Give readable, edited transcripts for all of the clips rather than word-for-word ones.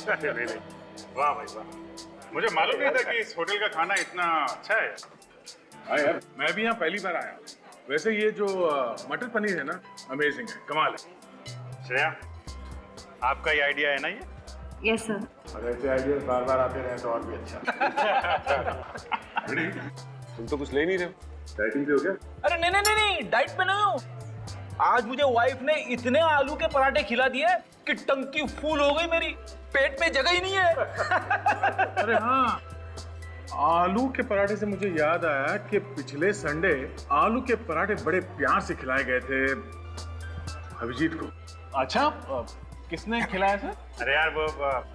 अरे नहीं, वाह भाई वाह, मुझे मालूम नहीं था कि इस होटल का खाना इतना अच्छा है। हाँ यार, मैं भी यहाँ पहली बार आया हूँ। वैसे ये जो मटर पनीर है ना, अमेजिंग है, कमाल है। श्रेया, आपका ये आइडिया है ना ये? Yes sir. और ऐसे आइडिया बार बार आते रहे तो और भी अच्छा। तुम तो कुछ ले नहीं रहे हो, डाइटिंग पे हो क्या? अरे नहीं नहीं नहीं नहीं, डाइट पे नहीं हूँ। आज मुझे वाइफ ने इतने आलू के पराठे खिला दिए कि टंकी फुल हो गई मेरी, पेट में जगह ही नहीं है। अरे हाँ, आलू के पराठे से मुझे याद आया कि पिछले संडे आलू के पराठे बड़े प्यार से खिलाए गए थे अभिजीत को। अच्छा, किसने खिलाया सर? अरे यार वो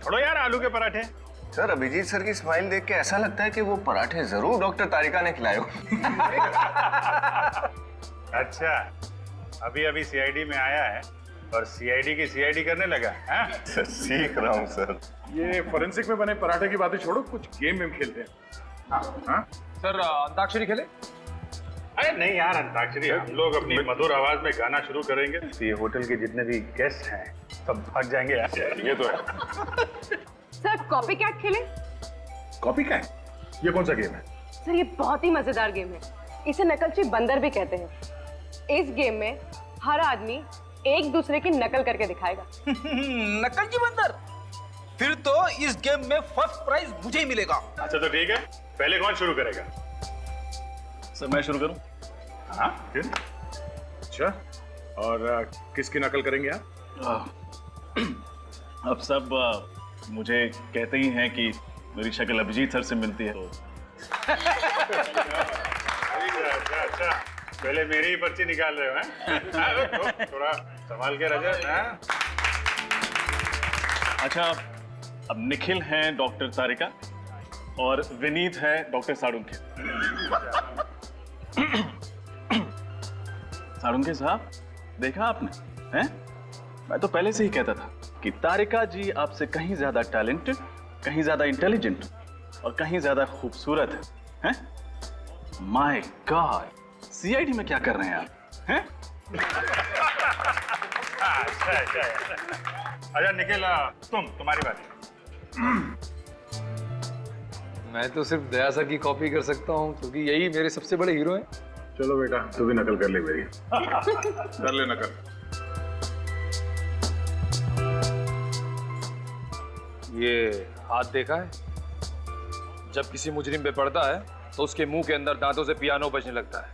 छोड़ो यार आलू के पराठे। सर, अभिजीत सर की स्माइल देख के ऐसा लगता है कि वो पराठे जरूर डॉक्टर तारिका ने खिलाए हो। अच्छा, अभी अभी सीआईडी में आया है और सीआईडी की सीआईडी करने लगा है? सर, सीख रहा हूँ सर। ये फोरेंसिक में बने पराठे की बातें छोड़ो, कुछ गेम में खेलते हैं। हाँ हाँ सर, अंताक्षरी खेले? अरे नहीं यार, अंताक्षरी हम लोग अपनी मधुर आवाज में गाना शुरू करेंगे तो ये होटल के जितने भी गेस्ट हैं सब भाग जाएंगे यार। ये तो है। सर कॉपी कैट खेले? Copy cat? ये कौन सा गेम है? सर ये बहुत ही मजेदार गेम है, इसे नकलची बंदर भी कहते हैं। इस गेम में हर आदमी एक दूसरे की नकल करके दिखाएगा। नकलची बंदर? फिर तो इस गेम में फर्स्ट प्राइज मुझे ही मिलेगा। अच्छा तो ठीक है, पहले कौन शुरू करेगा? सर मैं शुरू करूं? हाँ फिर? अच्छा, और किसकी नकल करेंगे आप? अब सब मुझे कहते ही हैं कि मेरी शक्ल अभिजीत सर से मिलती है, तो अच्छा, पहले मेरी ही पर्ची निकाल रहे हो हैं? थोड़ा संभाल के रजत। अच्छा, अब निखिल हैं डॉक्टर तारिका और विनीत है डॉक्टर साळुंखे। साळुंखे साहब, देखा आपने? हैं? मैं तो पहले से ही कहता था कि तारिका जी आपसे कहीं ज्यादा टैलेंटेड, कहीं ज्यादा इंटेलिजेंट और कहीं ज्यादा खूबसूरत है। हैं? माय गॉड, सीआईडी में क्या कर रहे हैं आप? हैं? अच्छा निखिल, तुम्हारी बात। मैं तो सिर्फ दया सर की कॉपी कर सकता हूँ क्योंकि यही मेरे सबसे बड़े हीरो हैं। चलो बेटा, तू भी नकल कर ले मेरी। कर ले नकल। ये हाथ देखा है? जब किसी मुजरिम पे पड़ता है तो उसके मुंह के अंदर दांतों से पियानो बजने लगता है।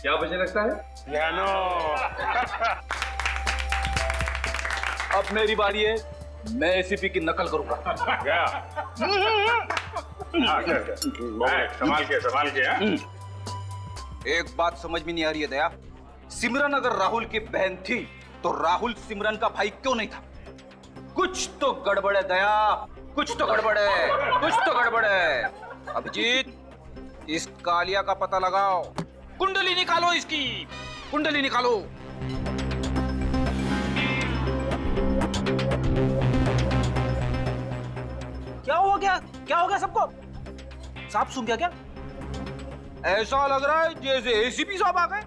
क्या बजने लगता है? पियानो। अब मेरी बारी है, मैं एसीपी की नकल करूंगा। क्या? संभाल के हाँ? एक बात समझ में नहीं आ रही है दया, सिमरन अगर राहुल की बहन थी तो राहुल सिमरन का भाई क्यों नहीं था? कुछ तो गड़बड़ है दया, कुछ तो गड़बड़ है, कुछ तो गड़बड़ है। अभिजीत, इस कालिया का पता लगाओ, कुंडली निकालो, इसकी कुंडली निकालो। क्या हो गया? क्या हो गया सबको? सांप सूंघ गया क्या? ऐसा लग रहा है जैसे एसीपी साहब आ गए।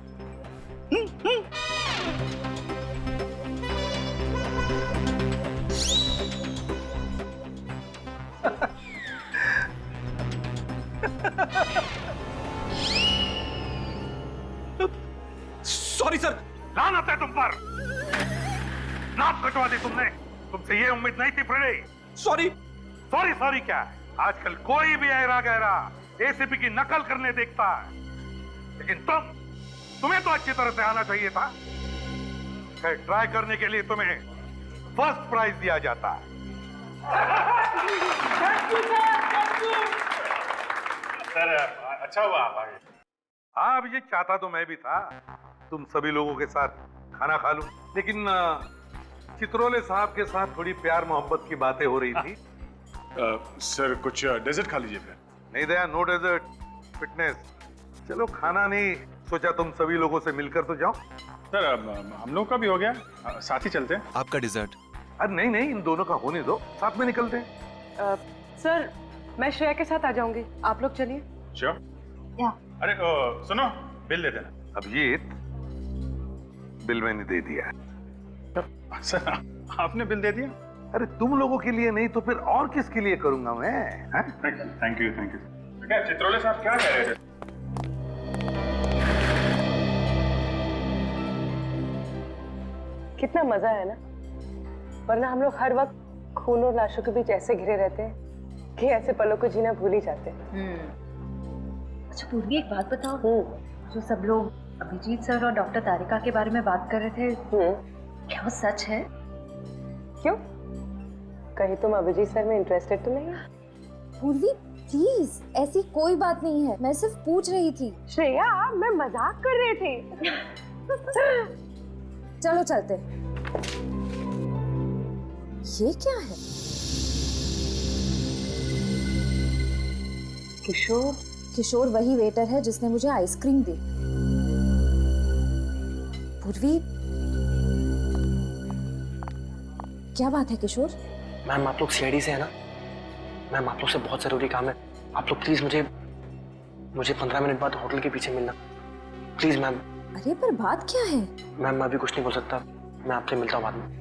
Sorry sir. लानत है तुम पर, नाक कटवा दी तुमने। तुमसे ये उम्मीद नहीं थी फ्रेडी। सॉरी। सॉरी सॉरी क्या है? आजकल कोई भी ऐरा गहरा एसीपी की नकल करने देखता है, लेकिन तुम्हें तो अच्छी तरह से आना चाहिए था। ट्राई करने के लिए तुम्हें फर्स्ट प्राइज दिया जाता है। सर अच्छा हुआ आप आ गए। हाँ अभिजीत, चाहता तो मैं भी था तुम सभी लोगों के साथ खाना खा लूं, लेकिन चित्रोले साहब के साथ थोड़ी प्यार मोहब्बत की बातें हो रही थी। सर कुछ डेजर्ट खा लीजिए फिर। नहीं दया, नो डेजर्ट, फिटनेस। चलो खाना नहीं, सोचा तुम सभी लोगों से मिलकर तो जाओ। सर हम लोग का भी हो गया, साथ ही चलते हैं। आपका डिजर्ट? अरे नहीं नहीं, इन दोनों का होने दो, साथ में निकलते हैं। सर मैं श्रेया के साथ आ जाऊंगी, आप लोग चलिए। श्योर। या। अरे सुनो, बिल दे देना। अभिजीत, बिल मैंने दे दिया। सर आपने बिल दे दिया? अरे तुम लोगों के लिए नहीं तो फिर और किसके लिए करूंगा मैं? हैं? थैंक यू क्या चित्रोले साहब क्या कह रहे थे? कितना मजा है ना, वरना हम लोग हर वक्त खून और लाशों के बीच ऐसे घिरे रहते हैं कि ऐसे पलों को जीना भूल ही जाते हैं। अच्छा पूर्वी, एक बात बताओ, जो सब लोग अभिजीत सर और डॉक्टर तारिका के बारे में बात कर रहे थे, क्या वो सच है? क्यों, कहीं तुम अभिजीत सर में इंटरेस्टेड तो नहीं है? पूर्वी प्लीज, ऐसी कोई बात नहीं है, मैं सिर्फ पूछ रही थी। श्रेया, मैं मजाक कर रही थी। चलो चलते। ये क्या है? किशोर? किशोर वही वेटर है जिसने मुझे आइसक्रीम दी। पूर्वी, क्या बात है किशोर? मैम आप लोग सीआईडी से है ना? मैम आप लोग से बहुत जरूरी काम है, आप लोग प्लीज मुझे 15 मिनट बाद होटल के पीछे मिलना प्लीज मैम। अरे पर बात क्या है? मैम मैं अभी कुछ नहीं बोल सकता, मैं आपसे मिलता हूँ बाद में।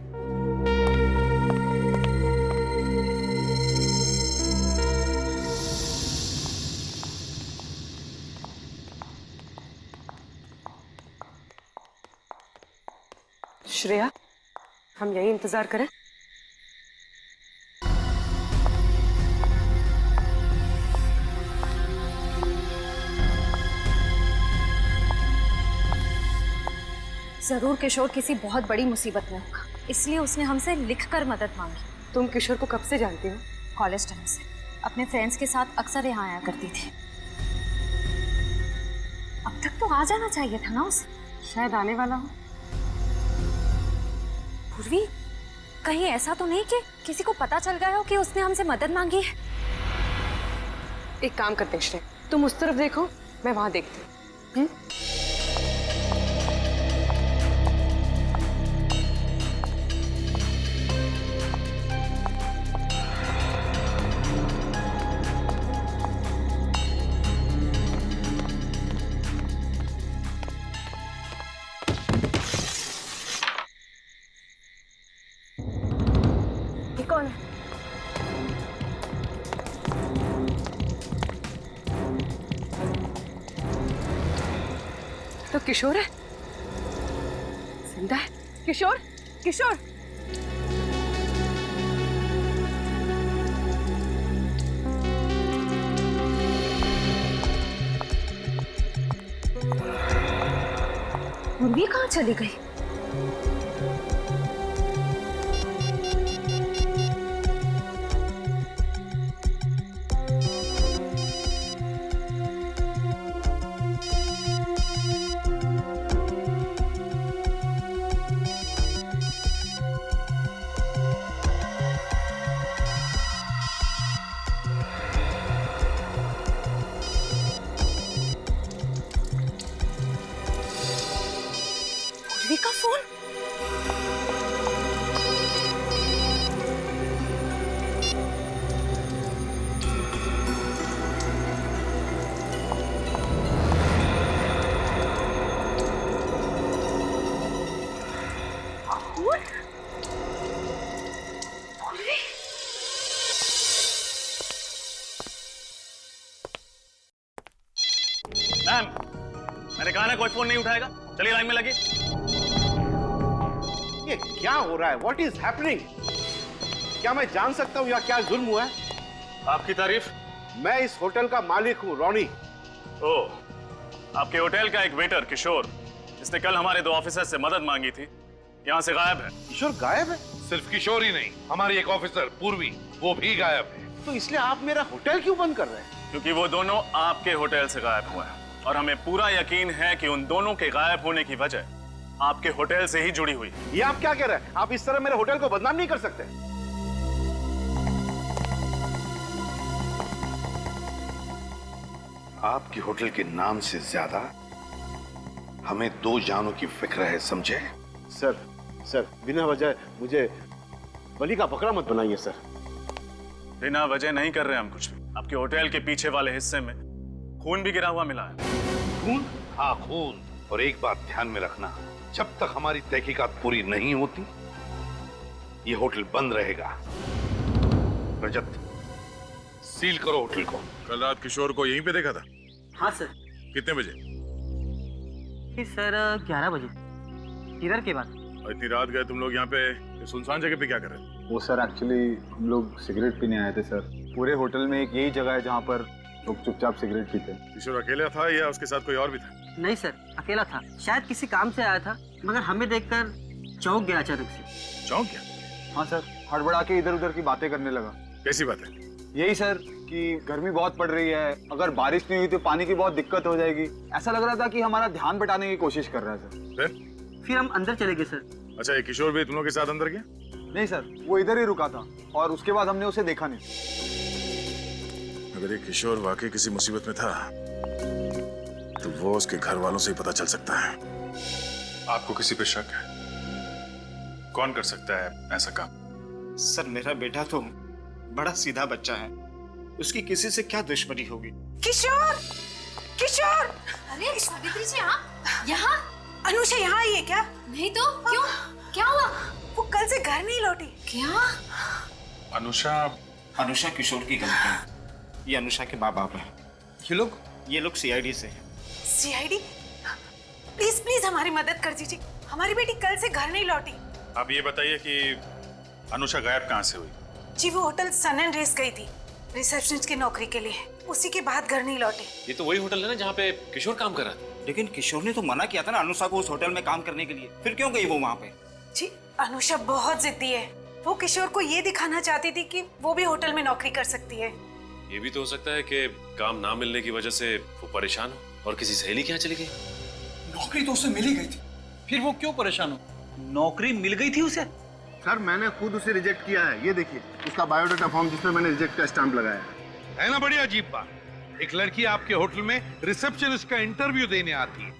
श्रेया, हम यही इंतजार करें? जरूर किशोर किसी बहुत बड़ी मुसीबत में होगा, इसलिए उसने हमसे लिखकर मदद मांगी। तुम किशोर को कब से जानती हो? कॉलेज टाइम से, अपने फ्रेंड्स के साथ अक्सर यहाँ आया करती थी। अब तक तो आ जाना चाहिए था ना उसे। शायद आने वाला हो। पूर्वी, कहीं ऐसा तो नहीं कि किसी को पता चल गया हो कि उसने हमसे मदद मांगी है? एक काम करते हैं श्रेया, तुम उस तरफ देखो, मैं वहां देखती हूँ। कौन है? तो किशोर है, जिंदा है। किशोर, किशोर, पूर्वी कहाँ चली गई? का फोन? मैम, मैंने कहा ना कोई फोन नहीं उठाएगा, चलिए लाइन में लगी। ये क्या हो रहा है? What is happening? क्या मैं जान सकता हूँ यहाँ क्या जुल्म हुआ है? आपकी तारीफ? मैं इस होटल का मालिक हूँ, रॉनी। ओह, आपके होटल का एक वेटर किशोर, जिसने कल हमारे 2 ऑफिसर से मदद मांगी थी, यहाँ से गायब है। किशोर गायब है? सिर्फ किशोर ही नहीं, हमारी एक ऑफिसर पूर्वी, वो भी गायब है। तो इसलिए आप मेरा होटल क्यों बंद कर रहे हैं? क्योंकि वो दोनों आपके होटल से गायब हुए हैं और हमें पूरा यकीन है कि उन दोनों के गायब होने की वजह आपके होटल से ही जुड़ी हुई। ये आप क्या कह रहे हैं? आप इस तरह मेरे होटल को बदनाम नहीं कर सकते। आपके होटल के नाम से ज्यादा हमें 2 जानों की फिक्र है, समझे? सर बिना वजह मुझे बलि का बकरा मत बनाइए सर। बिना वजह नहीं कर रहे हम कुछ भी। आपके होटल के पीछे वाले हिस्से में खून भी गिरा हुआ मिला है। खून? हाँ, खून। और एक बात ध्यान में रखना, जब तक हमारी तहकीकात पूरी नहीं होती ये होटल बंद रहेगा। रजत, सील करो होटल को। कल रात किशोर को यहीं पे देखा था? हाँ सर। कितने बजे? सर 11 बजे, किधर के बाद। और इतनी रात गए तुम लोग यहाँ पे ये सुनसान जगह पे क्या कर रहे थे? वो सर एक्चुअली हम लोग सिगरेट पीने आए थे सर। पूरे होटल में एक यही जगह है जहाँ पर लोग चुपचाप सिगरेट पीते हैं। किशोर अकेला था या उसके साथ कोई और भी था? नहीं सर, अकेला था। शायद किसी काम से आया था, मगर हमें देखकर चौंक गया अचानक से। चौंक गया? हाँ सर, हड़बड़ा के इधर उधर की बातें करने लगा। कैसी बात है? यही सर कि गर्मी बहुत पड़ रही है, अगर बारिश नहीं हुई तो पानी की बहुत दिक्कत हो जाएगी। ऐसा लग रहा था कि हमारा ध्यान बटाने की कोशिश कर रहा है सर। फिर हम अंदर चले गए सर। अच्छा, ये किशोर भी तुम लोग के साथ अंदर गया? नहीं सर, वो इधर ही रुका था और उसके बाद हमने उसे देखा नहीं। अगर ये किशोर वाकई किसी मुसीबत में था तो वो उसके घर वालों से ही पता चल सकता है। आपको किसी पे शक है? कौन कर सकता है ऐसा काम? सर मेरा बेटा तो बड़ा सीधा बच्चा है, उसकी किसी से क्या दुश्मनी होगी। किशोर, किशोर! अरे सावित्री जी आप यहाँ? अनुषा यहाँ आई है क्या? नहीं तो क्यों? क्या हुआ? वो कल से घर नहीं लौटी। क्या? अनुषा किशोर की गर्लफ्रेंड। ये अनुषा के माँ बाप हैं। ये लोग सीआईडी से हैं। सीआईडी? प्लीज प्लीज हमारी मदद कर दीजिए, हमारी बेटी कल से घर नहीं लौटी। आप ये बताइए कि अनुषा गायब कहाँ से हुई? जी वो होटल सन एंड रेस गई थी रिसेप्शनिस्ट की नौकरी के लिए, उसी के बाद घर नहीं लौटे। ये तो वही होटल है ना जहाँ पे किशोर काम कर रहा था। लेकिन किशोर ने तो मना किया था ना अनुषा को उस होटल में काम करने के लिए, फिर क्यों गई वो वहाँ पे? जी अनुषा बहुत जिद्दी है, वो किशोर को ये दिखाना चाहती थी कि वो भी होटल में नौकरी कर सकती है। ये भी तो हो सकता है कि काम ना मिलने की वजह से वो परेशान हो और किसी सहेली के यहाँ चली गई। नौकरी तो उसे मिल ही गई थी, फिर वो क्यों परेशान हो? नौकरी मिल गई थी उसे। सर मैंने खुद उसे रिजेक्ट किया है, ये देखिए उसका बायोडाटा फॉर्म जिसमें मैंने रिजेक्ट का स्टैंप लगाया है ना। बड़ी अजीब बात, एक लड़की आपके होटल में रिसेप्शनिस्ट का इंटरव्यू देने आती है,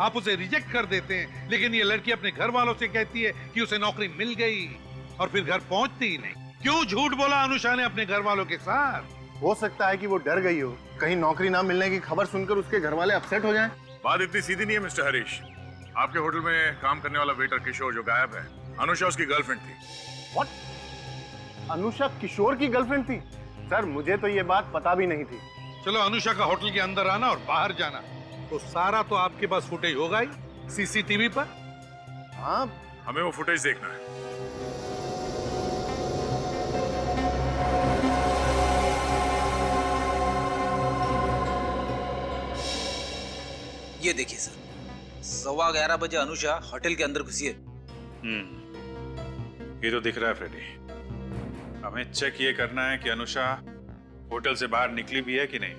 आप उसे रिजेक्ट कर देते हैं, लेकिन ये लड़की अपने घर वालों से कहती है कि उसे नौकरी मिल गई और फिर घर पहुंचती ही नहीं। क्यों झूठ बोला अनुषा ने अपने घर वालों के साथ? हो सकता है कि वो डर गई हो, कहीं नौकरी ना मिलने की खबर सुनकर उसके घर वाले अपसेट हो जाएं। बात इतनी सीधी नहीं है मिस्टर हरीश। आपके होटल में काम करने वाला वेटर किशोर जो गायब है, अनुषा उसकी गर्लफ्रेंड थी। व्हाट? अनुषा किशोर की गर्लफ्रेंड थी? सर मुझे तो ये बात पता भी नहीं थी। चलो अनुषा का होटल के अंदर आना और बाहर जाना, तो सारा तो आपके पास फुटेज होगा ही सीसीटीवी पर। हाँ हमें वो फुटेज देखना है। ये देखिए सर, 11:15 बजे अनुषा होटल के अंदर घुसी है। ये तो दिख रहा है फ्रेडी। हमें चेक ये करना है कि अनुषा होटल से बाहर निकली भी है कि नहीं।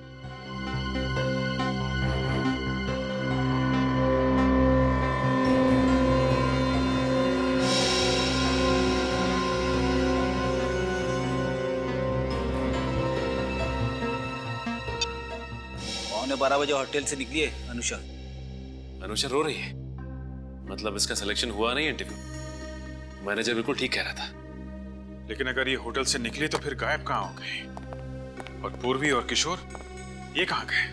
पौने 12 बजे होटल से निकली है अनुषा। अनुषा रो रही है, मतलब इसका सिलेक्शन हुआ नहीं इंटरव्यू। मैनेजर बिल्कुल ठीक कह रहा था। लेकिन अगर ये होटल से निकली तो फिर गायब कहाँ हो गई? और पूर्वी और किशोर ये कहाँ गए?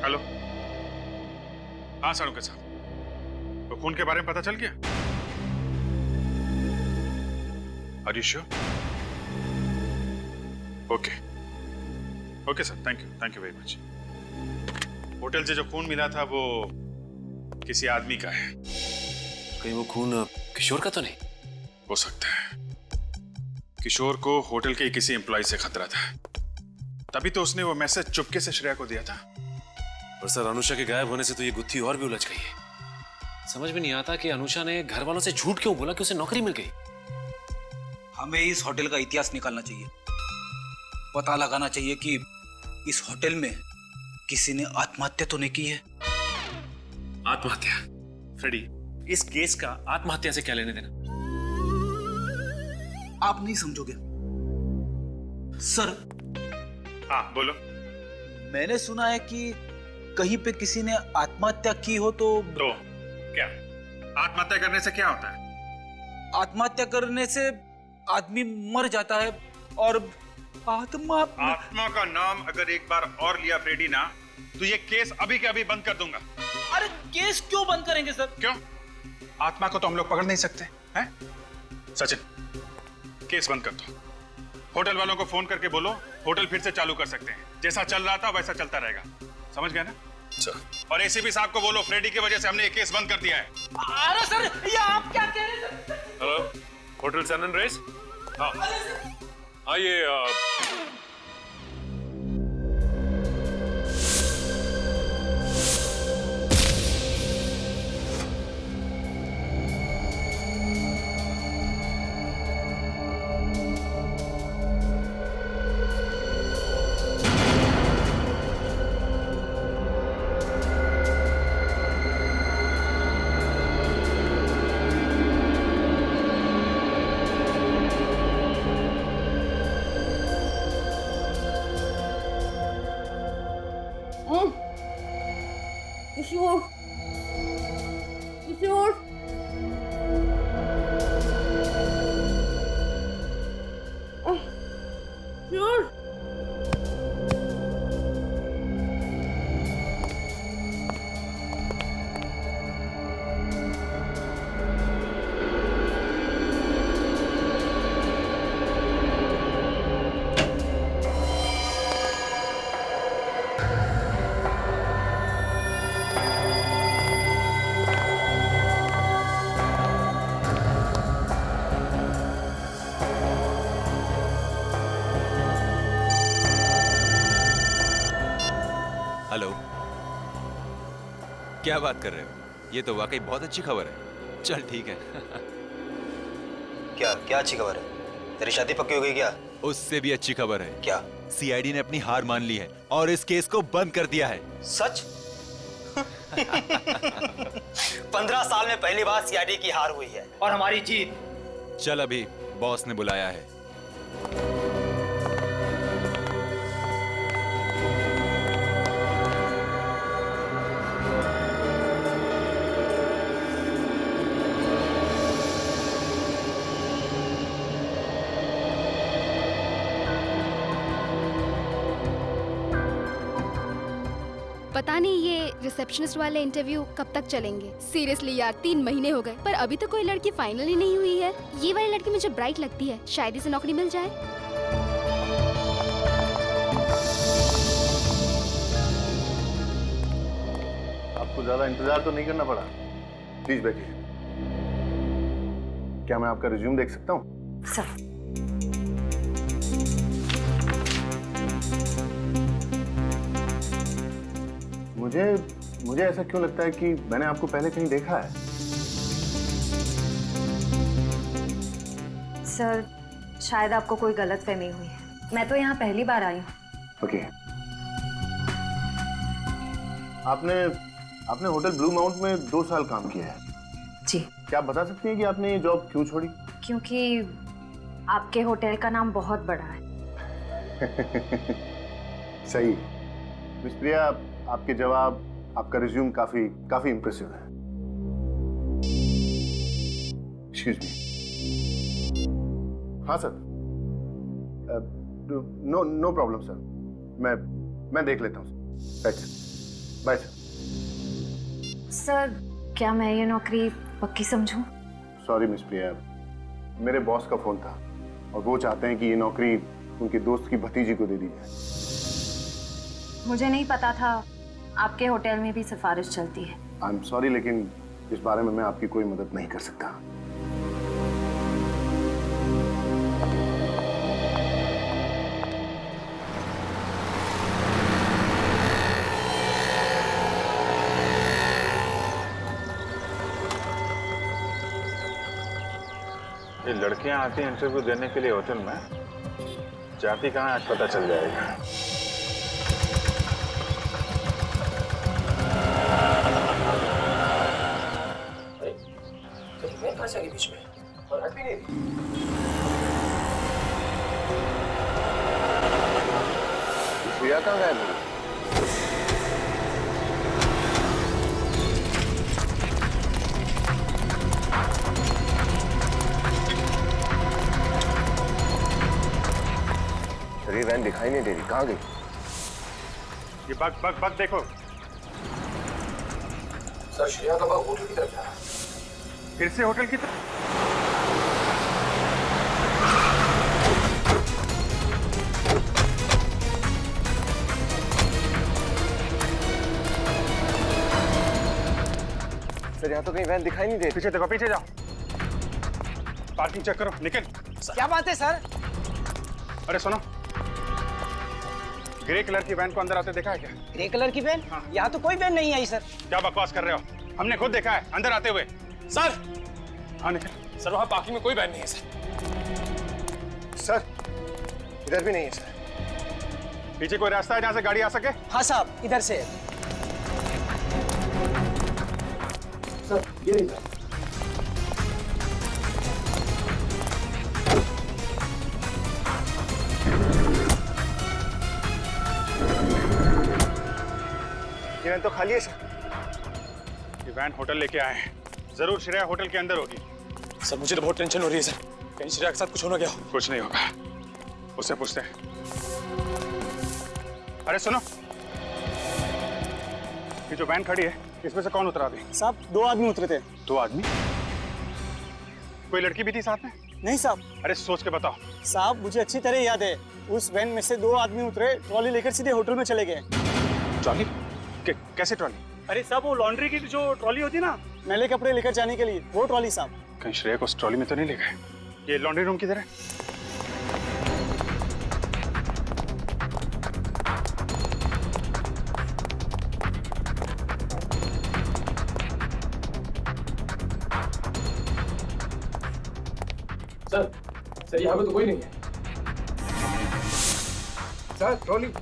हेलो, हाँ सारू के साथ तो खून के बारे में पता चल गया? Are you sure? Okay sir, thank you very much. Hotel से जो खून मिला था वो किसी आदमी का है। कहीं वो खून किशोर का तो नहीं? हो सकता है। किशोर को होटल के किसी एम्प्लॉय से खतरा था, तभी तो उसने वो मैसेज चुपके से श्रेया को दिया था। पर सर अनुषा के गायब होने से तो ये गुत्थी और भी उलझ गई है। समझ में नहीं आता कि अनुषा ने घर वालों से झूठ क्यों बोला कि उसे नौकरी मिल गई। हमें इस होटल का इतिहास निकालना चाहिए, पता लगाना चाहिए कि इस होटल में किसी ने आत्महत्या तो नहीं की है। आत्महत्या? फ्रेडी, इस केस का आत्महत्या से क्या लेने देना? आप नहीं समझोगे सर। हाँ बोलो। मैंने सुना है कि कहीं पे किसी ने आत्महत्या की हो तो क्या आत्महत्या करने से क्या होता है? आत्महत्या करने से आदमी मर जाता है और आत्मा का नाम अगर एक बार और लिया फ्रेडी ना, तो ये केस अभी के अभी बंद कर दूंगा। अरे केस क्यों बंद करेंगे सर? क्यों? आत्मा को तो हम लोग पकड़ नहीं सकते हैं? सचिन, केस बंद कर दो। होटल वालों को फोन करके बोलो होटल फिर से चालू कर सकते हैं। जैसा चल रहा था वैसा चलता रहेगा। समझ गए ना? और एसीपी साहब को बोलो फ्रेडी की वजह से हमने ये केस बंद कर दिया है। अरे सर, ये आप क्या कह रहे हैं sir? Hello, hotel sun and race? हाँ हाँ, ये किशोर, किशोर, किशोर। हेलो, क्या बात कर रहे हो? ये तो वाकई बहुत अच्छी खबर है। चल ठीक है। क्या क्या अच्छी खबर है? तेरी शादी पक्की हो गई क्या? उससे भी अच्छी खबर है। क्या? सीआईडी ने अपनी हार मान ली है और इस केस को बंद कर दिया है। सच? 15 साल में पहली बार सीआईडी की हार हुई है और हमारी जीत। चल, अभी बॉस ने बुलाया है। पता नहीं ये रिसेप्शनिस्ट वाले इंटरव्यू कब तक चलेंगे। सीरियसली यार, 3 महीने हो गए पर अभी तो कोई लड़की फाइनल ही नहीं हुई है। ये वाली लड़की मुझे ब्राइट लगती है, शायद इसे नौकरी मिल जाए। आपको ज्यादा इंतजार तो नहीं करना पड़ा। प्लीज बैठिए। क्या मैं आपका रिज्यूम देख सकता हूँ? सर, मुझे ऐसा क्यों लगता है कि मैंने आपको पहले कहीं देखा है? सर शायद आपको कोई गलतफहमी हुई है। मैं तो यहाँ पहली बार आई हूँ। ओके। आपने होटल ब्लू माउंट में 2 साल काम किया है। जी। क्या आप बता सकती हैं कि आपने ये जॉब क्यों छोड़ी? क्योंकि आपके होटल का नाम बहुत बड़ा है। सही। मिस प्रिया, आपके जवाब, आपका रिज्यूम काफी इंप्रेसिव है। Excuse me. हाँ सर। No problem sir. मैं देख लेता हूँ। Bye sir. सर क्या मैं ये नौकरी पक्की समझूं? सॉरी मिस प्रिया, मेरे बॉस का फोन था और वो चाहते हैं कि ये नौकरी उनके दोस्त की भतीजी को दे दी जाए। मुझे नहीं पता था आपके होटल में भी सिफारिश चलती है। आई एम सॉरी, लेकिन इस बारे में मैं आपकी कोई मदद नहीं कर सकता। ये लड़कियां आती हैं इंटरव्यू देने के लिए होटल में, जाती कहाँ आज पता चल जाएगा। बीच में और हट भी नहीं रही। प्रिया कहाँ गायब हो गई? शरीर वैन दिखाई नहीं दे रही, कहाँ गई? ये बग देखो। सर श्रेया का बग होटल की तरफ जा रहा है। फिर से होटल की तरफ। सर यहाँ तो कहीं वैन दिखाई नहीं दे। पीछे देखो, पीछे जाओ, पार्किंग चेक करो। निकल। क्या बात है सर? अरे सुनो, ग्रे कलर की वैन को अंदर आते देखा है क्या? ग्रे कलर की वैन? हाँ। यहाँ तो कोई वैन नहीं आई सर। क्या बकवास कर रहे हो? हमने खुद देखा है अंदर आते हुए। सर, हाँ निकल। सर वहाँ पार्किंग में कोई वैन नहीं है सर। सर इधर भी नहीं है सर। पीछे कोई रास्ता है जहाँ से गाड़ी आ सके? हाँ साहब, इधर से। सर ये नहीं सर। ये वैन तो खाली है सर। ये वैन होटल लेके आए हैं, जरूर श्रेया होटल के अंदर होगी। सर मुझे तो बहुत टेंशन हो रही है सर, कहीं श्रेया के साथ कुछ होना क्या हो। कुछ नहीं होगा, उससे पूछते हैं। अरे सुनो, ये जो वैन खड़ी है इसमें से कौन उतरा अभी? साहब 2 आदमी उतरे थे। 2 आदमी? कोई लड़की भी थी साथ में? नहीं साहब। अरे सोच के बताओ। साहब मुझे अच्छी तरह याद है, उस वैन में से 2 आदमी उतरे, ट्रॉली लेकर सीधे होटल में चले गए। ट्रॉली? कैसे ट्रॉली? अरे साहब वो लॉन्ड्री की जो ट्रॉली होती है ना, मैले कपड़े लेकर जाने के लिए, वो ट्रॉली साहब। कहीं श्रेया को उस ट्रॉली में तो नहीं ले गए? ये लॉन्ड्री रूम किधर है? सर यहाँ पे तो कोई नहीं है। Sir trolley.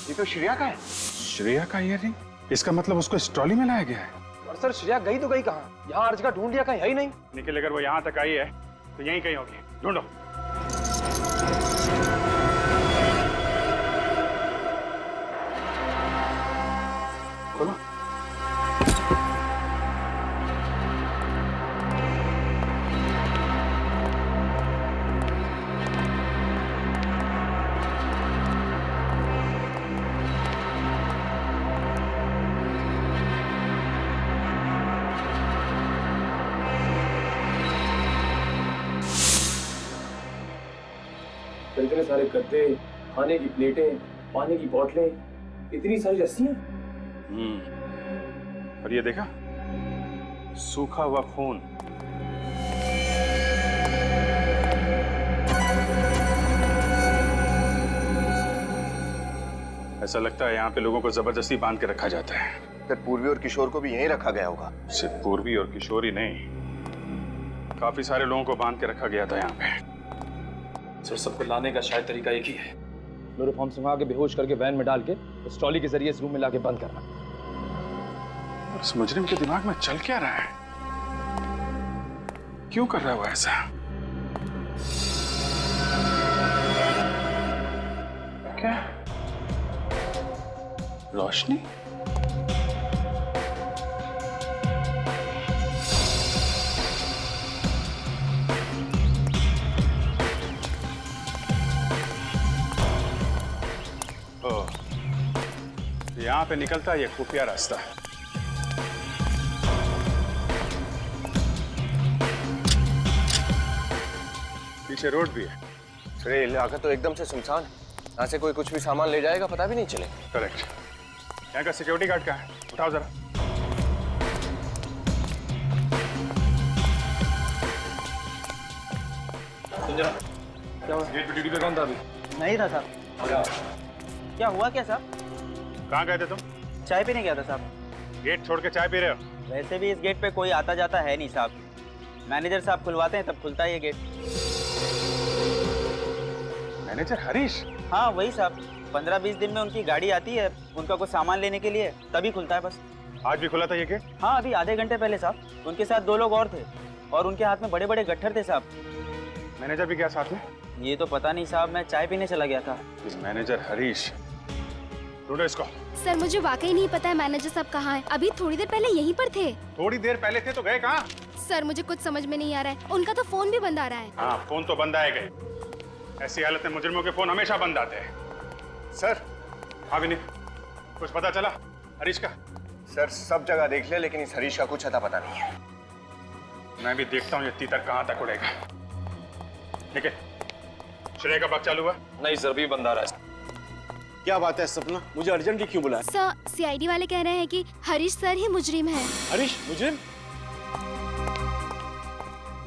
ये तो श्रेया का है। श्रेया का ईयररिंग? इसका मतलब उसको इस ट्रॉली में लाया गया है। और सर श्रेया गई तो गई कहाँ? यहाँ हर जगह ढूंढ लिया, कहीं है ही नहीं। निखिल अगर वो यहाँ तक आई है तो यहीं कहीं होगी, ढूंढो। खोलो। इतने सारे गद्दे, खाने की प्लेटें, पानी की बोतलें, इतनी सारी रस्सियां। और ये देखा, सूखा हुआ खून। ऐसा लगता है यहाँ पे लोगों को जबरदस्ती बांध के रखा जाता है। फिर पूर्वी और किशोर को भी यहीं रखा गया होगा। सिर्फ पूर्वी और किशोर ही नहीं, काफी सारे लोगों को बांध के रखा गया था यहाँ पे। सर सबको लाने का शायद तरीका एक ही है, क्लोरोफॉर्म सुंघा के बेहोश करके वैन में डाल के उस ट्रॉली के जरिए इस रूम में लाके बंद करना। इस मुजरिम के दिमाग में चल क्या रहा है? क्यों कर रहा है वो ऐसा? क्या रोशनी? यहाँ पे निकलता है ये खुफिया रास्ता। पीछे रोड भी है। अरे इलाका तो एकदम से सुनसान है, यहाँ से कोई कुछ भी सामान ले जाएगा पता भी नहीं चले। करेक्ट। यहाँ का सिक्योरिटी गार्ड कहाँ है? उठाओ जरा। क्या हुआ? गेट पे ड्यूटी पे कौन था अभी? नहीं था साहब। क्या हुआ क्या साहब? कहाँ गए थे तुम? चाय पीने गया था साहब। गेट छोड़ के चाय पी रहे हो? वैसे भी इस गेट पे कोई आता जाता है नहीं साहब, मैनेजर साहब खुलवाते हैं तब खुलता है ये गेट। मैनेजर हरीश? हाँ वही साहब, 15-20 दिन में उनकी गाड़ी आती है उनका कुछ सामान लेने के लिए, तभी खुलता है बस। आज भी खुला था ये गेट? हाँ अभी आधे घंटे पहले साहब। उनके साथ 2 लोग और थे और उनके हाथ में बड़े बड़े गट्ठर थे साहब। मैनेजर भी गया साथ में? ये तो पता नहीं साहब, मैं चाय पीने चला गया था। मैनेजर हरीश, ढूंढो इसको। सर मुझे वाकई नहीं पता है मैनेजर साहब कहाँ हैं। अभी थोड़ी देर पहले यहीं पर थे। थोड़ी देर पहले थे तो गए कहाँ? सर मुझे कुछ समझ में नहीं आ रहा है, उनका तो फोन भी बंद आ रहा है। हाँ, फोन तो बंद आएगा। ऐसी हालत में मुजरिमों के फोन हमेशा बंद आते हैं। सर, हाँ विनीत, कुछ पता चला हरीश का? सर सब जगह देख लिया, लेकिन इस हरीश का कुछ अता पता नहीं है। मैं भी देखता हूँ ये तीतर कहाँ तक उड़ेगा। ठीक है, श्रेय का वक्त चालू हुआ? नहीं सर, भी बंद आ रहा है। क्या बात है सपना, मुझे अर्जेंटली क्यों बुलाया? सर सीआईडी वाले कह रहे हैं कि हरीश सर ही मुजरिम हैं। हरीश मुजरिम?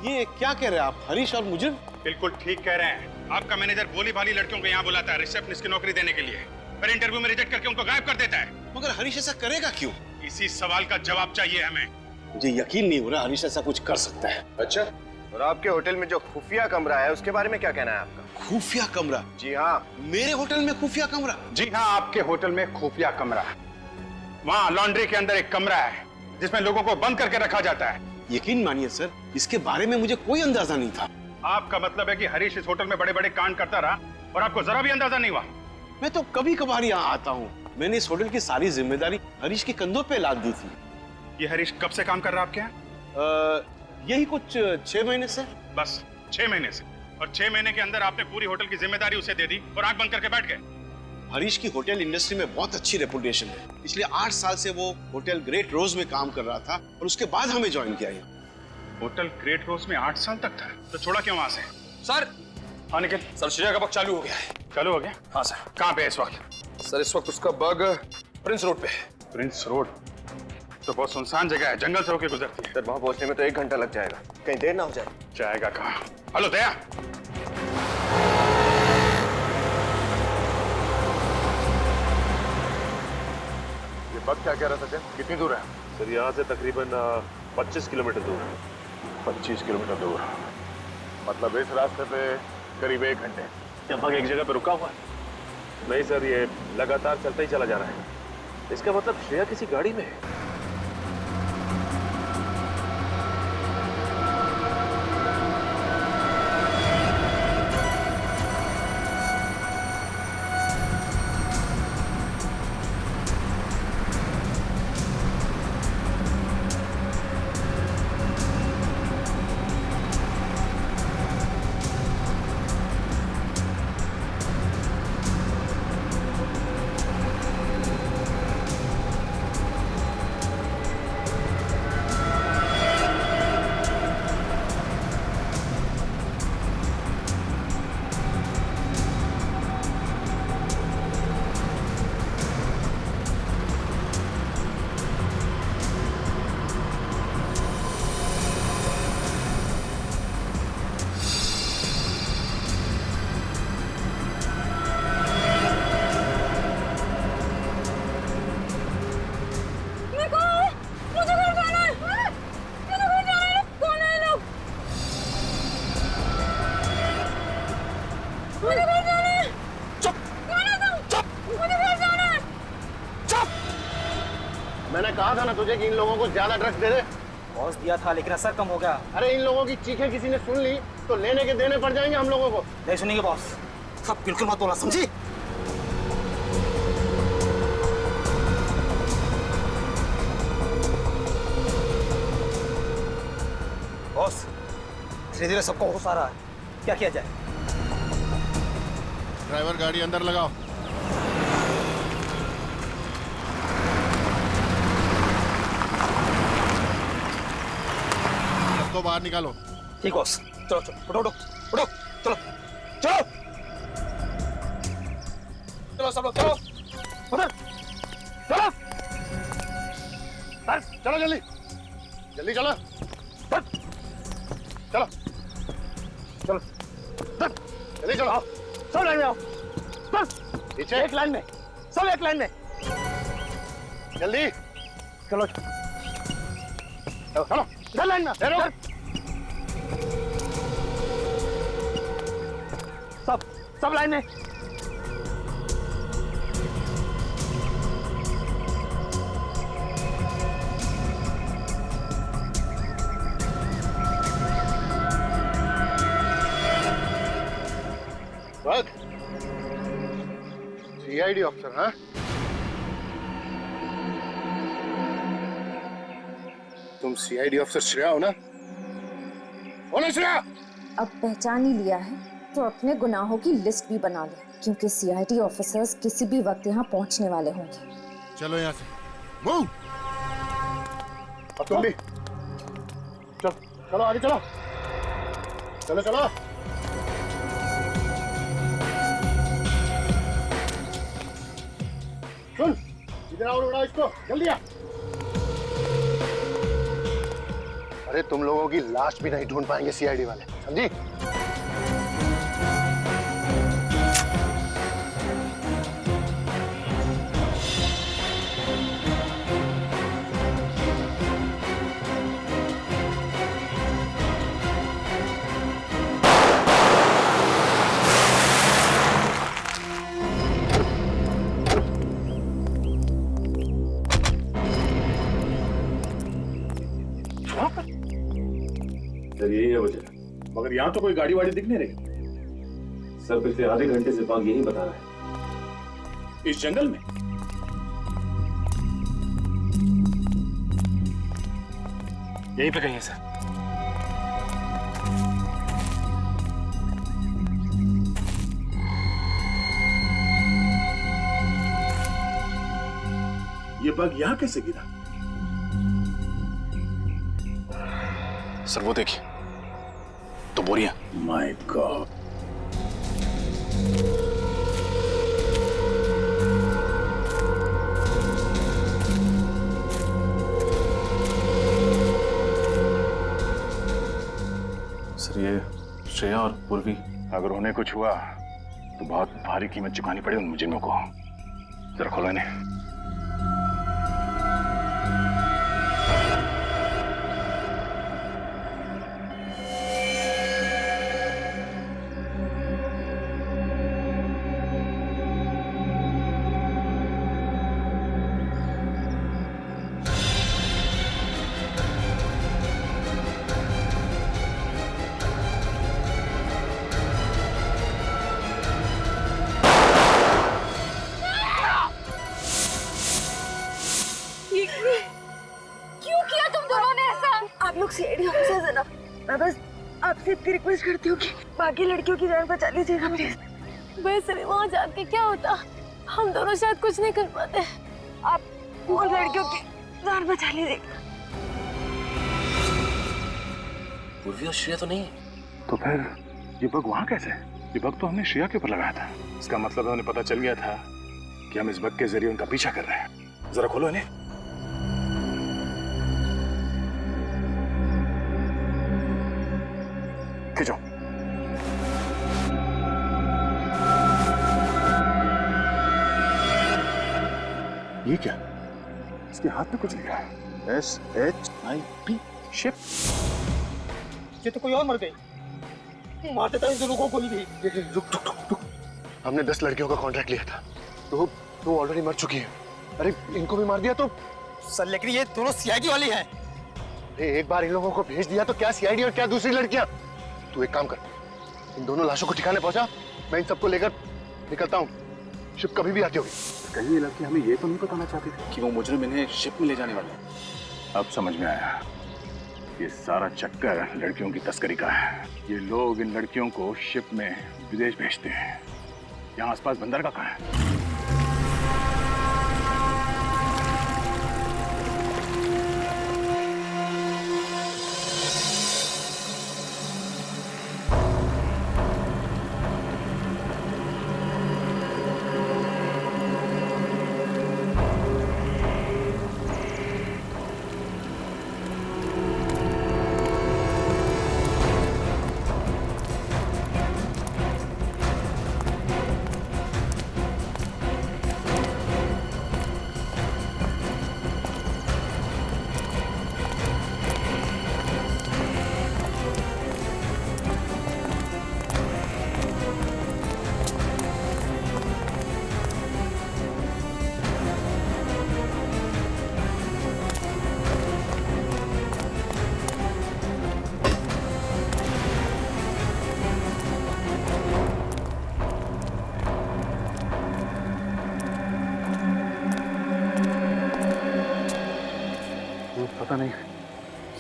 ये क्या कह रहे हैं आप, हरीश और मुजरिम? बिल्कुल ठीक कह रहे हैं। आपका मैनेजर भोली भाली लड़कियों को यहाँ बुलाता है रिसेप्शनिस्ट की नौकरी देने के लिए, फिर इंटरव्यू में रिजेक्ट करके उनको गायब कर देता है। मगर हरीश ऐसा करेगा क्यों? इसी सवाल का जवाब चाहिए हमें। मुझे यकीन नहीं हो रहा हरीश ऐसा कुछ कर सकता है। अच्छा, और आपके होटल में जो खुफिया कमरा है उसके बारे में क्या कहना है आपका? खुफिया कमरा? जी हाँ। मेरे होटल में खुफिया कमरा? जी हाँ, आपके होटल में खुफिया कमरा। वहाँ लॉन्ड्री के अंदर एक कमरा है जिसमें लोगों को बंद करके रखा जाता है। यकीन मानिए सर, इसके बारे में मुझे कोई अंदाजा नहीं था। आपका मतलब है कि हरीश इस होटल में बड़े बड़े कांड करता रहा और आपको जरा भी अंदाजा नहीं हुआ? मैं तो कभी कभार यहाँ आता हूँ। मैंने इस होटल की सारी जिम्मेदारी हरीश के कंधों पे लाद दी थी। ये हरीश कब से काम कर रहा है आपके यहाँ? यही कुछ 6 महीने से। बस 6 महीने से? और 6 महीने के अंदर आपने पूरी होटल की जिम्मेदारी उसे दे दी और आंख बंद करके बैठ गए? हरीश की होटल इंडस्ट्री में बहुत अच्छी रेपुटेशन है। पिछले 8 साल से वो होटल ग्रेट रोज में काम कर रहा था और उसके बाद हमें ज्वाइन किया यहाँ। होटल ग्रेट रोज में 8 साल तक था, तो छोड़ा क्यों वहां से? सर, हाँ निखिल। सर श्रेया का बग चालू हो गया है। चालू हो गया? हाँ सर। कहाँ पे है इस वक्त? सर इस वक्त उसका बग प्रिंस रोड पे है। प्रिंस रोड तो बहुत सुनसान जगह है, जंगल से होकर गुजरती है। सर वहाँ पहुँचने में तो 1 घंटा लग जाएगा, कहीं देर ना हो जाए। जाएगा कहाँ? हेलो दया, ये बग क्या कह रहा था सर? कितनी दूर है? सर यहाँ से तकरीबन 25 किलोमीटर दूर है। 25 किलोमीटर दूर, मतलब इस रास्ते पे करीब 1 घंटे। क्या बग एक जगह पे रुका हुआ है? नहीं सर, ये लगातार चलता ही चला जा रहा है। इसका मतलब श्रेया किसी गाड़ी में है। मैंने कहा था ना तुझे कि इन लोगों को ज्यादा ड्रग्स दे दे। बॉस दिया था लेकिन असर कम हो गया। अरे इन लोगों की चीखें किसी ने सुन ली तो लेने के देने पड़ जाएंगे हम लोगों को। नहीं सुनेंगे बॉस। सब बिल्कुल मत बोला, समझी? बॉस धीरे धीरे सबको होश आ रहा है, क्या किया जाए? ड्राइवर गाड़ी अंदर लगाओ। सबको बाहर निकालो। ठीक बॉस। चलो चलो, उठो उठो उठो, चलो चलो चलो सब लोग चलो उधर चलो। चलो जल्दी जल्दी चलो चलो चलो जल्दी चलो। सब लाइन में आओ, पीछे एक लाइन में, सब एक लाइन में। जल्दी चलो चलो इधर लाइन में, इधर। सब लाइन में। सीआईडी ऑफिसर, हाँ? तुम सीआईडी ऑफिसर श्रेया हो ना? बोलो श्रेया! अब पहचान ही लिया है तो अपने गुनाहों की लिस्ट भी बना ले, क्योंकि सीआईडी ऑफिसर्स किसी भी वक्त यहाँ पहुँचने वाले होंगे। चलो यहाँ से, मूव! अब तुम भी चलो, चलो आगे चलो, चलो चलो। सुन, इधर आओ, उड़ाओ इसको, जल्दी आ। अरे तुम लोगों की लाश भी नहीं ढूंढ पाएंगे सीआईडी वाले, समझी? सर यही है वजह, मगर यहाँ तो कोई गाड़ी वाड़ी दिख नहीं रही। सर पिछले आधे घंटे से बाग यही बता रहा है, इस जंगल में। यहीं पे कहीं है सर। ये बग यहाँ कैसे गिरा? सर वो देखिए, तो बोरियां। My God. सर ये श्रेया और पूर्वी, अगर उन्हें कुछ हुआ तो बहुत भारी कीमत चुकानी पड़े उन मुजरिमों को। जरा खोलो इन्हें। क्यों किया तुम दोनों ने ऐसा? आप लोग सीआईडी ऑफिसर्स हैं ना, मैं बस आपसे इतनी रिक्वेस्ट करती हूँ कि बाकी लड़कियों की जान बचा लीजिएगा प्लीज। वैसे भी वहाँ जाके क्या होता, हम दोनों शायद कुछ नहीं कर पाते। आप वो लड़कियों की जान बचा लीजिएगा। पूर्वी और श्रेया तो नहीं है। तो फिर ये बग वहां कैसे? ये बग तो हमने श्रेया के ऊपर लगाया था। इसका मतलब उन्हें पता चल गया था कि हम इस बग के जरिए उनका पीछा कर रहे हैं। जरा खोलो इन्हें। खींचो। ये क्या? इसके हाथ में कुछ लिखा है, SHIP, शिप। ये तो कोई और मर गई। मार देता इन दोनों को गोली भी। रुक। हमने 10 लड़कियों का कॉन्ट्रैक्ट लिया था, तो वो ऑलरेडी मर चुकी है। अरे इनको भी मार दिया तो? सर लेकिन ये दोनों सीआईडी वाली हैं। अरे एक बार इन लोगों को भेज दिया तो क्या सीआईडी और क्या दूसरी लड़कियां? तू एक काम कर, इन दोनों लाशों को ठिकाने पहुंचा, मैं इन सबको लेकर निकलता हूँ। शिप कभी भी आती होगी। कहीं ये लड़की हमें ये तो नहीं बताना चाहती थी कि वो मुजरिम इन्हें शिप में ले जाने वाले हैं। अब समझ में आया, ये सारा चक्कर लड़कियों की तस्करी का है। ये लोग इन लड़कियों को शिप में विदेश भेजते हैं। यहाँ आसपास बंदरगाह कहाँ है?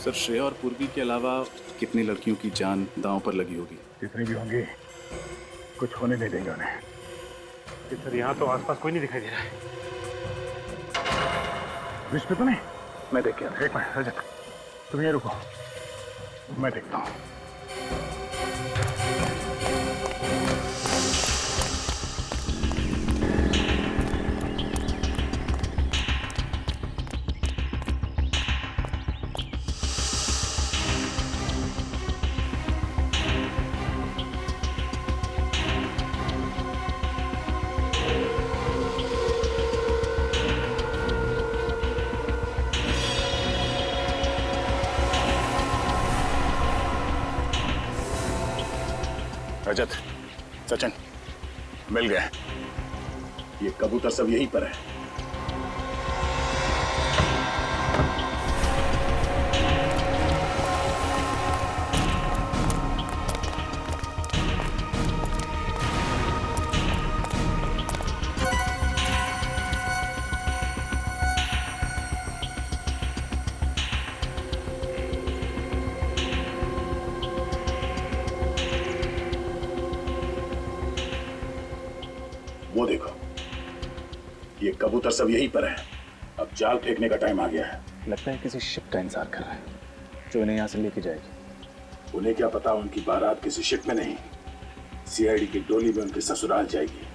सर श्रेया और पूर्वी के अलावा कितनी लड़कियों की जान दांव पर लगी होगी? जितनी भी होंगी कुछ होने नहीं देंगे उन्हें। सर यहाँ तो आसपास कोई नहीं दिखाई दे रहा है। ब्रिज पे तो नहीं? मैं देख के आता हूं। एक मिनट रजत, तुम ये रुको, मैं देखता हूँ। रजत, सचिन, मिल गए। ये कबूतर सब यहीं पर है। वो देखो, ये कबूतर सब यहीं पर है। अब जाल फेंकने का टाइम आ गया है। लगता है किसी शिप का इंतजार कर रहा है जो इन्हें यहाँ से लेके जाएगी। उन्हें क्या पता उनकी बारात किसी शिप में नहीं, सीआईडी की डोली में उनके ससुराल जाएगी।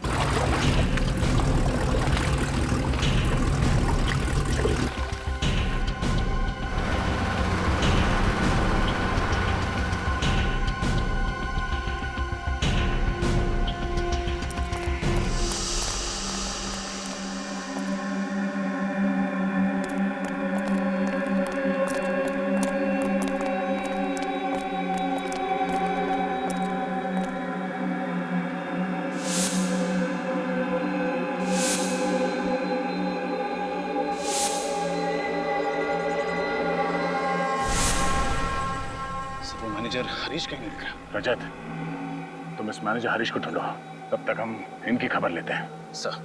मैनेजर हरीश कहीं नहीं दिख रहा। रजत, तुम इस मैनेजर हरीश को ढूंढो, तब तक हम इनकी खबर लेते हैं। सर।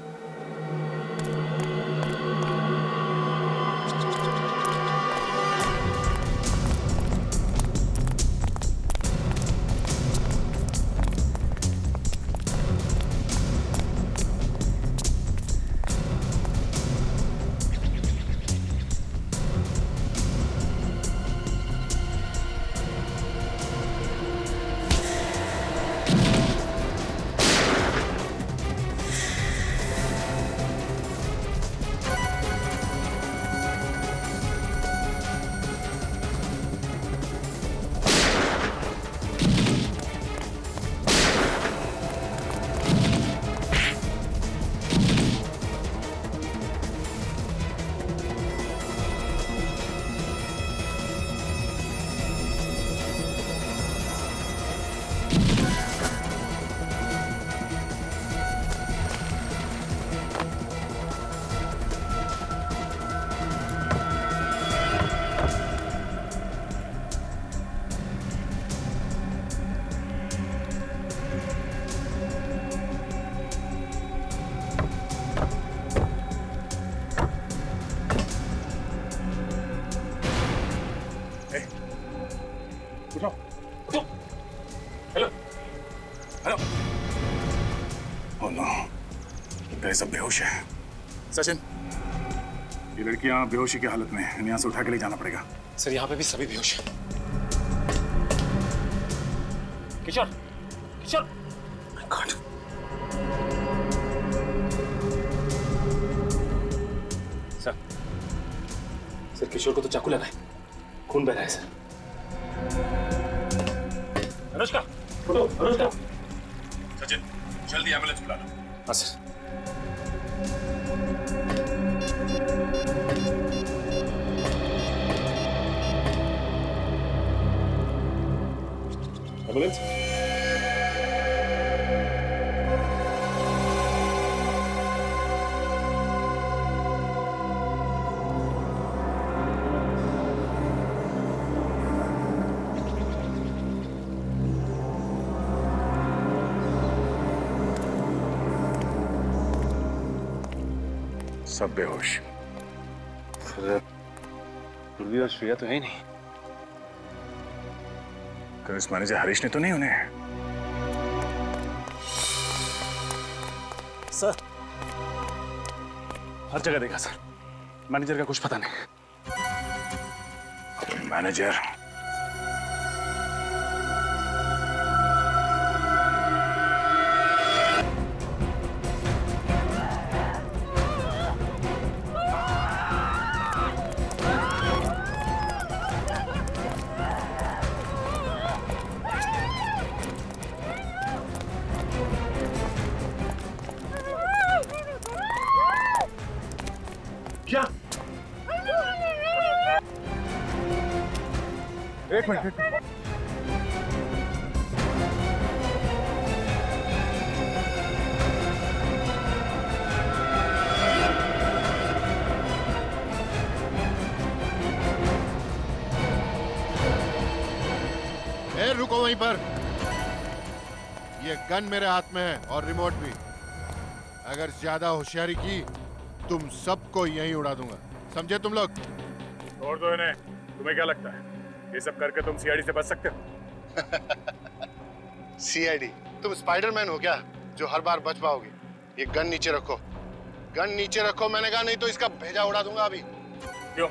सब बेहोश है। सचिन, ये लड़कियां बेहोशी की हालत में हैं, यहाँ से उठा के ले जाना पड़ेगा। सर यहाँ पे भी सभी बेहोश हैं। किशोर, किशोर, गॉड। सर किशोर को तो चाकू लगा है, खून बह रहा है सर। अनुष्का, उठो, अनुष्का। सचिन, जल्दी एम्बुलेंस बुला लो। हाँ सर। एम्बुलेंस। सब बेहोश। पूर्वी और श्रेया तो है ही नहीं। इस मैनेजर हरीश ने तो नहीं उन्हें? सर, हर जगह देखा सर, मैनेजर का कुछ पता नहीं। मैनेजर क्या? एक मिनट। रुको वहीं पर। ये गन मेरे हाथ में है और रिमोट भी। अगर ज्यादा होशियारी की तुम सबको यहीं उड़ा दूंगा, समझे तुम लोग? छोड़ दो इन्हें। तुम्हें क्या लगता है ये सब करके तुम सीआईडी से बच सकते हो? सीआईडी? तुम स्पाइडरमैन हो क्या जो हर बार बच पाओगे? ये गन नीचे रखो, गन नीचे रखो मैंने कहा, नहीं तो इसका भेजा उड़ा दूंगा अभी। क्यों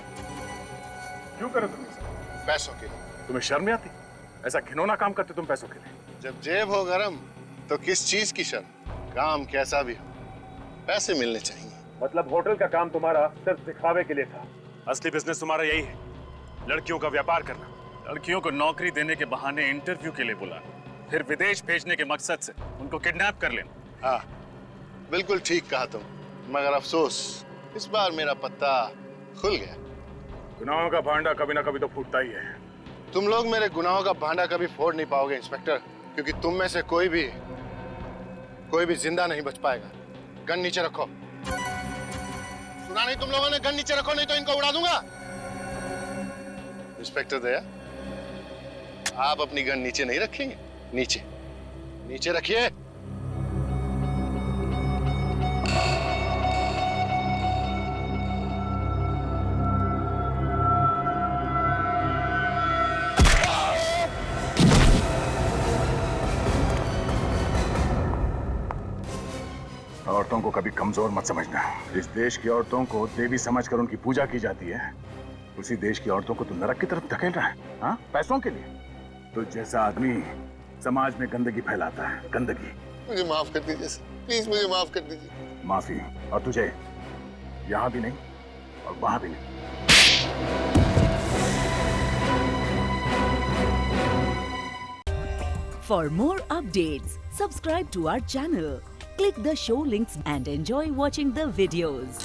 क्यों करो तुम इसे? पैसों के लिए। तुम्हें शर्म नहीं आती? ऐसा घिनौना काम करते तुम पैसों के लिए। जब जेब हो गरम तो किस चीज की शर्म? काम कैसा भी हो, पैसे मिलने चाहिए। मतलब होटल का काम तुम्हारा सिर्फ दिखावे के लिए था? असली बिजनेस तुम्हारा यही है, लड़कियों का व्यापार करना। लड़कियों को नौकरी देने के बहाने इंटरव्यू के लिए बुलाना, फिर विदेश भेजने के मकसद से उनको किडनैप कर लेना। हाँ, बिल्कुल ठीक कहा तुम, मगर अफसोस इस बार मेरा पत्ता खुल गया। गुनाहों का भांडा कभी ना कभी तो फूटता ही है। तुम लोग मेरे गुनाहों का भांडा कभी फोड़ नहीं पाओगे इंस्पेक्टर, क्योंकि तुम में से कोई भी जिंदा नहीं बच पाएगा। गन नीचे रखो। सुना नहीं तुम लोगों ने? गन नीचे रखो नहीं तो इनको उड़ा दूंगा। इंस्पेक्टर दया, आप अपनी गन नीचे नहीं रखेंगे? नीचे रखिए। औरतों को कभी कमजोर मत समझना। जिस देश की औरतों को देवी समझकर उनकी पूजा की जाती है, उसी देश की औरतों को तू नरक की तरफ धकेल रहा है, हाँ? पैसों के लिए। तो जैसा आदमी समाज में गंदगी फैलाता है, गंदगी। मुझे माफ कर दीजिए सर, प्लीज मुझे माफ कर दीजिए। माफी? और तुझे यहाँ भी नहीं और वहां भी नहीं। For more updates, subscribe to our channel, click the show links and enjoy watching the videos.